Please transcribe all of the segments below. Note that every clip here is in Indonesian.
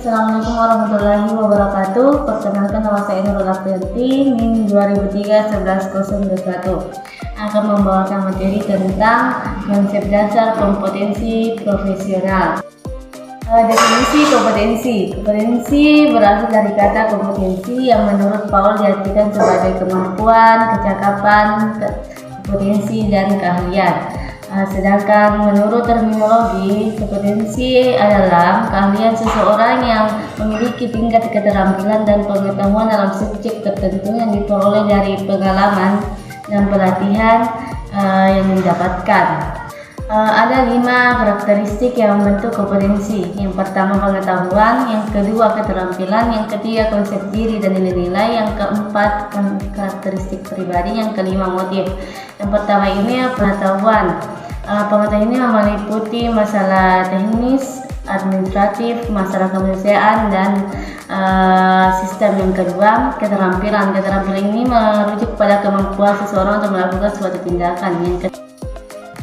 Assalamualaikum warahmatullahi wabarakatuh. Perkenalkan, nama saya Nurul Aprianti, NIM 2003-11021. Akan membawakan materi tentang konsep dasar kompetensi profesional. Definisi kompetensi. Kompetensi berasal dari kata kompetensi yang menurut Paul diartikan sebagai kemampuan, kecakapan, kompetensi, dan keahlian. Sedangkan menurut terminologi, kompetensi adalah keahlian seseorang yang memiliki tingkat keterampilan dan pengetahuan dalam subjek tertentu yang diperoleh dari pengalaman dan pelatihan yang didapatkan. Ada 5 karakteristik yang membentuk kompetensi. Yang pertama pengetahuan, yang kedua keterampilan, yang ketiga konsep diri dan nilai-nilai, yang keempat karakteristik pribadi, yang kelima motif. Yang pertama ini pengetahuan. Pengetahuan ini meliputi masalah teknis, administratif, masalah kemanusiaan, dan sistem. Yang kedua keterampilan. Keterampilan ini merujuk pada kemampuan seseorang untuk melakukan suatu tindakan.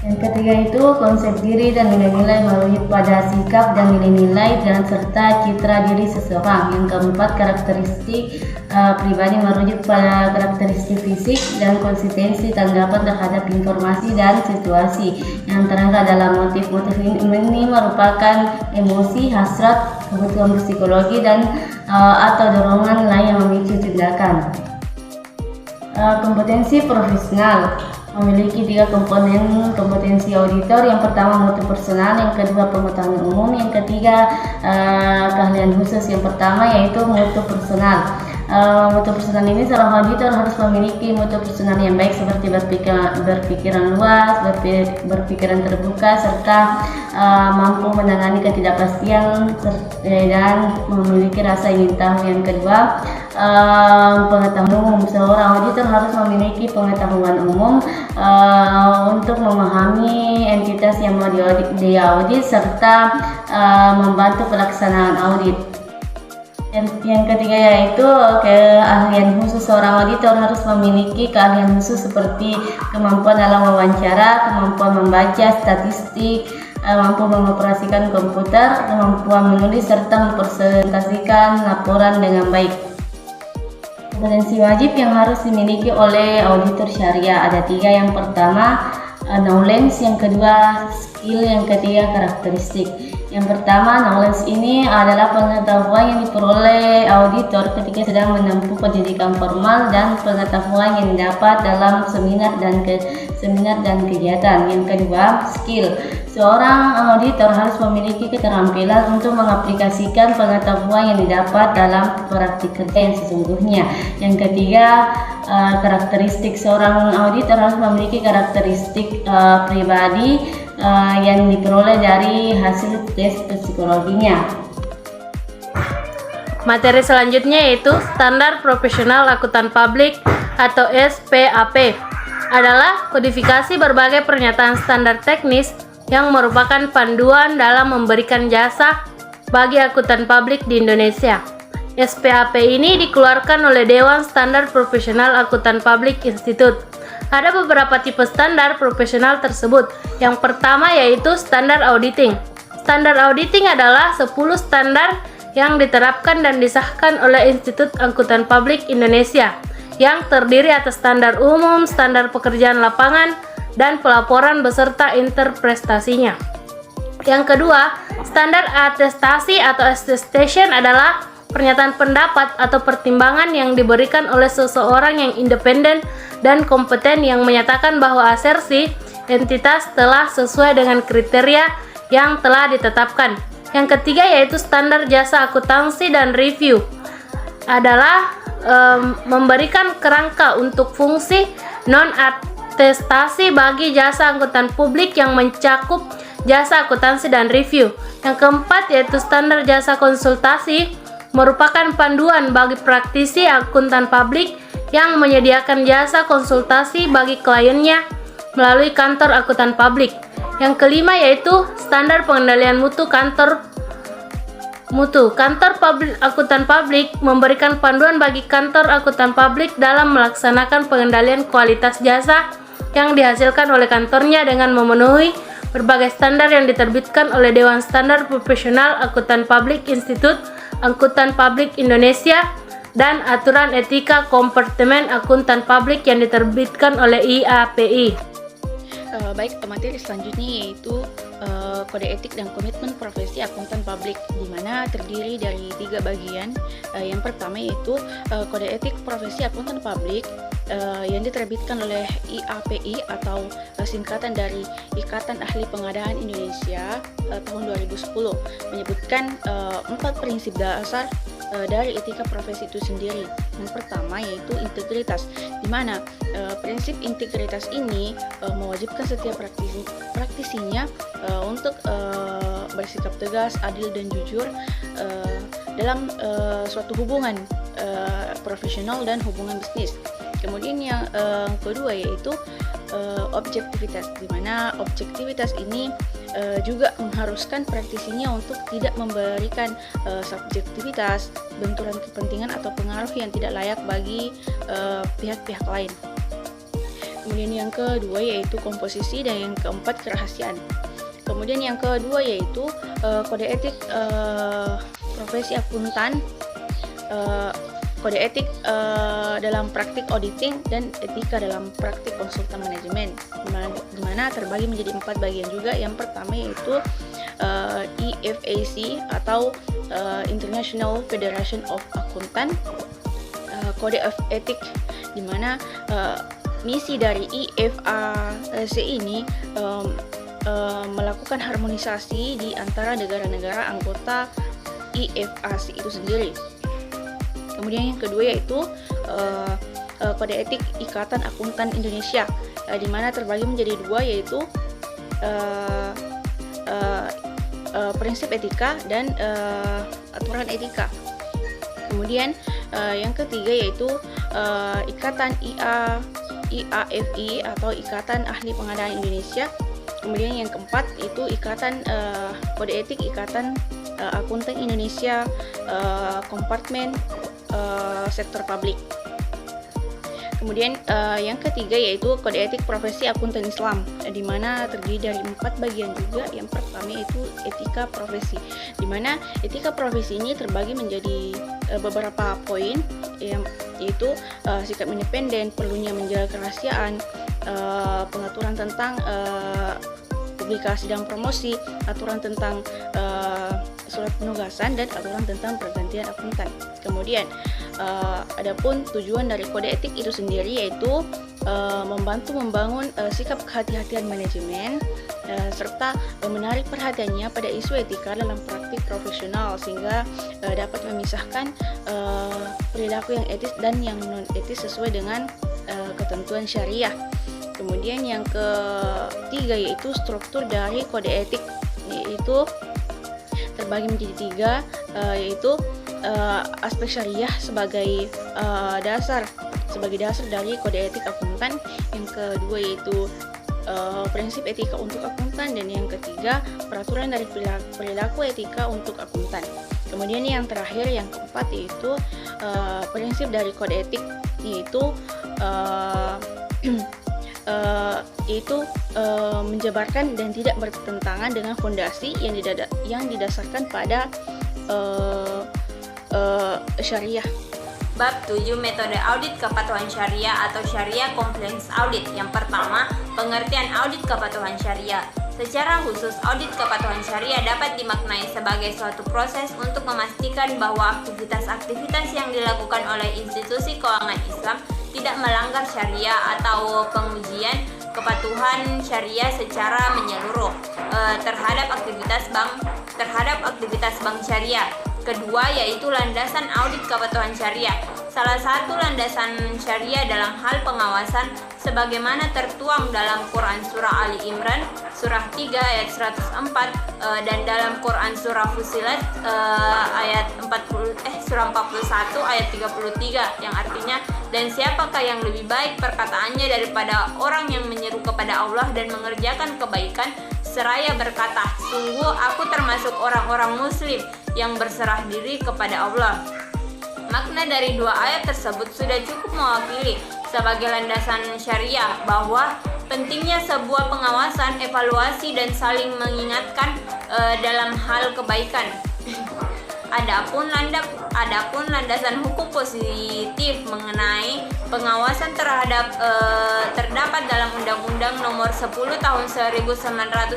Yang ketiga itu konsep diri dan nilai-nilai, merujuk pada sikap dan nilai-nilai dan serta citra diri seseorang. Yang keempat karakteristik pribadi, merujuk pada karakteristik fisik dan konsistensi tanggapan terhadap informasi dan situasi. Yang terakhir adalah motif. Motif ini merupakan emosi, hasrat, kebutuhan psikologi, dan atau dorongan lain yang memicu tindakan. Kompetensi profesional memiliki 3 komponen kompetensi auditor. Yang pertama mutu personal, yang kedua pengetahuan umum, yang ketiga keahlian khusus. Yang pertama yaitu mutu personal. Mutu personal ini seorang auditor harus memiliki mutu personal yang baik, seperti berpikiran luas, berpikiran terbuka, serta mampu menangani ketidakpastian dan memiliki rasa ingin tahu. Yang kedua pengetahuan umum. Seorang auditor harus memiliki pengetahuan umum untuk memahami entitas yang mau diaudit serta membantu pelaksanaan audit. Yang ketiga yaitu keahlian khusus. Seorang auditor harus memiliki keahlian khusus seperti kemampuan dalam wawancara, kemampuan membaca statistik, mampu mengoperasikan komputer, kemampuan menulis, serta mempresentasikan laporan dengan baik. Kompetensi wajib yang harus dimiliki oleh auditor syariah ada 3. Yang pertama knowledge, yang kedua skill, yang ketiga karakteristik. Yang pertama knowledge ini adalah pengetahuan yang diperoleh auditor ketika sedang menempuh pendidikan formal dan pengetahuan yang didapat dalam seminar dan kegiatan. Yang kedua skill. Seorang auditor harus memiliki keterampilan untuk mengaplikasikan pengetahuan yang didapat dalam praktik kerja yang sesungguhnya. Yang ketiga karakteristik. Seorang auditor harus memiliki karakteristik pribadi yang diperoleh dari hasil tes psikologinya. Materi selanjutnya yaitu Standar Profesional Akuntan Publik atau SPAP adalah kodifikasi berbagai pernyataan standar teknis yang merupakan panduan dalam memberikan jasa bagi akuntan publik di Indonesia. SPAP ini dikeluarkan oleh Dewan Standar Profesional Akuntan Publik Institute. Ada beberapa tipe standar profesional tersebut. Yang pertama yaitu standar auditing. Standar auditing adalah 10 standar yang diterapkan dan disahkan oleh Institut Akuntan Publik Indonesia yang terdiri atas standar umum, standar pekerjaan lapangan, dan pelaporan beserta interpretasinya. Yang kedua, standar atestasi atau attestation adalah pernyataan pendapat atau pertimbangan yang diberikan oleh seseorang yang independen dan kompeten yang menyatakan bahwa asersi entitas telah sesuai dengan kriteria yang telah ditetapkan. Yang ketiga yaitu standar jasa akuntansi dan review adalah memberikan kerangka untuk fungsi non-atestasi bagi jasa akuntan publik yang mencakup jasa akuntansi dan review. Yang keempat yaitu standar jasa konsultasi, merupakan panduan bagi praktisi akuntan publik yang menyediakan jasa konsultasi bagi kliennya melalui kantor akuntan publik. Yang kelima yaitu standar pengendalian mutu kantor akuntan publik memberikan panduan bagi kantor akuntan publik dalam melaksanakan pengendalian kualitas jasa yang dihasilkan oleh kantornya dengan memenuhi berbagai standar yang diterbitkan oleh Dewan Standar Profesional Akuntan Publik Institute Angkutan Publik Indonesia dan Aturan Etika Kompartemen Akuntan Publik yang diterbitkan oleh IAPI. Baik, materi selanjutnya yaitu kode etik dan komitmen profesi akuntan publik, di mana terdiri dari 3 bagian. Yang pertama yaitu kode etik profesi akuntan publik yang diterbitkan oleh IAPI atau singkatan dari Ikatan Ahli Pengadaan Indonesia tahun 2010, menyebutkan 4 prinsip dasar dari etika profesi itu sendiri. Yang pertama yaitu integritas, di mana prinsip integritas ini mewajibkan setiap praktisinya untuk bersikap tegas, adil dan jujur dalam suatu hubungan profesional dan hubungan bisnis. Kemudian yang kedua yaitu objektivitas, di mana objektivitas ini juga mengharuskan praktisinya untuk tidak memberikan subjektivitas, benturan kepentingan atau pengaruh yang tidak layak bagi pihak-pihak lain. Kemudian yang kedua yaitu komposisi, dan yang keempat kerahasiaan. Kemudian yang kedua yaitu kode etik profesi akuntan, kode etik dalam praktik auditing, dan etika dalam praktik konsultan manajemen, di mana terbagi menjadi 4 bagian juga. Yang pertama yaitu IFAC atau International Federation of Accountant Code of Ethics, di mana misi dari IFAC ini melakukan harmonisasi di antara negara-negara anggota IFAC itu sendiri. Kemudian yang kedua yaitu kode etik Ikatan Akuntan Indonesia, di mana terbagi menjadi 2 yaitu prinsip etika dan aturan etika. Kemudian yang ketiga yaitu Ikatan IAFI atau Ikatan Ahli Pengadaan Indonesia. Kemudian yang keempat itu Ikatan kode etik Ikatan Akuntan Indonesia Kompartemen sektor publik. Kemudian yang ketiga yaitu kode etik profesi akuntan Islam, di mana terdiri dari 4 bagian juga. Yang pertama yaitu etika profesi, di mana etika profesi ini terbagi menjadi beberapa poin, yaitu sikap independen, perlunya menjaga kerahasiaan, pengaturan tentang publikasi dan promosi, aturan tentang surat penugasan, dan aturan tentang pergantian akuntan. Kemudian adapun tujuan dari kode etik itu sendiri yaitu membantu membangun sikap kehati-hatian manajemen serta menarik perhatiannya pada isu etika dalam praktik profesional, sehingga dapat memisahkan perilaku yang etis dan yang non etis sesuai dengan ketentuan syariah. Kemudian yang ketiga yaitu struktur dari kode etik, yaitu terbagi menjadi 3, yaitu aspek syariah sebagai dasar dari kode etik akuntan. Yang kedua yaitu prinsip etika untuk akuntan, dan yang ketiga peraturan dari perilaku etika untuk akuntan. Kemudian yang terakhir yang keempat yaitu prinsip dari kode etik, yaitu menjabarkan dan tidak bertentangan dengan fondasi yang didasarkan pada syariah. Bab 7 metode audit kepatuhan syariah atau Syariah Compliance Audit. Yang pertama, pengertian audit kepatuhan syariah. Secara khusus, audit kepatuhan syariah dapat dimaknai sebagai suatu proses untuk memastikan bahwa aktivitas-aktivitas yang dilakukan oleh institusi keuangan Islam tidak melanggar syariah, atau pengujian kepatuhan syariah secara menyeluruh terhadap aktivitas bank syariah. Kedua yaitu landasan audit kepatuhan syariah. Salah satu landasan syariah dalam hal pengawasan sebagaimana tertuang dalam Quran Surah Ali Imran Surah 3 ayat 104 dan dalam Quran Surah Fussilat Surah 41 ayat 33, yang artinya, dan siapakah yang lebih baik perkataannya daripada orang yang menyeru kepada Allah dan mengerjakan kebaikan seraya berkata, sungguh aku termasuk orang-orang muslim yang berserah diri kepada Allah. Makna dari 2 ayat tersebut sudah cukup mewakili sebagai landasan syariah bahwa pentingnya sebuah pengawasan, evaluasi, dan saling mengingatkan dalam hal kebaikan. Adapun landasan hukum positif mengenai pengawasan terdapat dalam Undang-Undang Nomor 10 Tahun 1998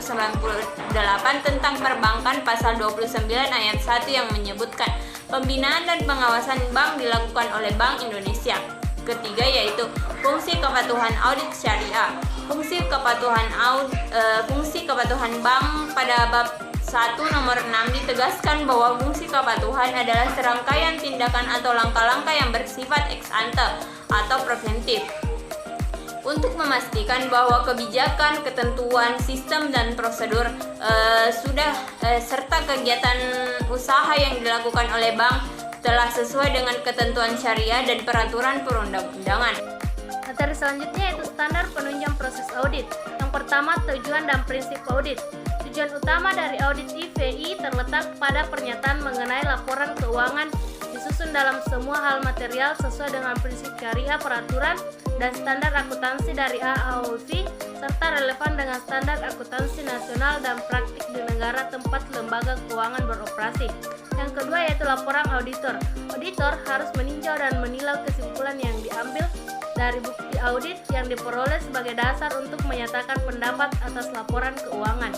tentang Perbankan pasal 29 ayat 1 yang menyebutkan pembinaan dan pengawasan bank dilakukan oleh Bank Indonesia. Ketiga yaitu fungsi kepatuhan audit syariah. Fungsi kepatuhan bank pada bab 1 nomor 6 ditegaskan bahwa fungsi kepatuhan adalah serangkaian tindakan atau langkah-langkah yang bersifat ex ante atau preventif untuk memastikan bahwa kebijakan, ketentuan, sistem dan prosedur serta kegiatan usaha yang dilakukan oleh bank telah sesuai dengan ketentuan syariah dan peraturan perundang-undangan. Materi selanjutnya yaitu standar penunjang proses audit. Yang pertama, tujuan dan prinsip audit. Tujuan utama dari audit IVI terletak pada pernyataan mengenai laporan keuangan disusun dalam semua hal material sesuai dengan prinsip syariah, peraturan, dan standar akuntansi dari AAOIFI serta relevan dengan standar akuntansi nasional dan praktik di negara tempat lembaga keuangan beroperasi. Yang kedua yaitu laporan auditor. Auditor harus meninjau dan menilai kesimpulan yang diambil dari bukti audit yang diperoleh sebagai dasar untuk menyatakan pendapat atas laporan keuangan.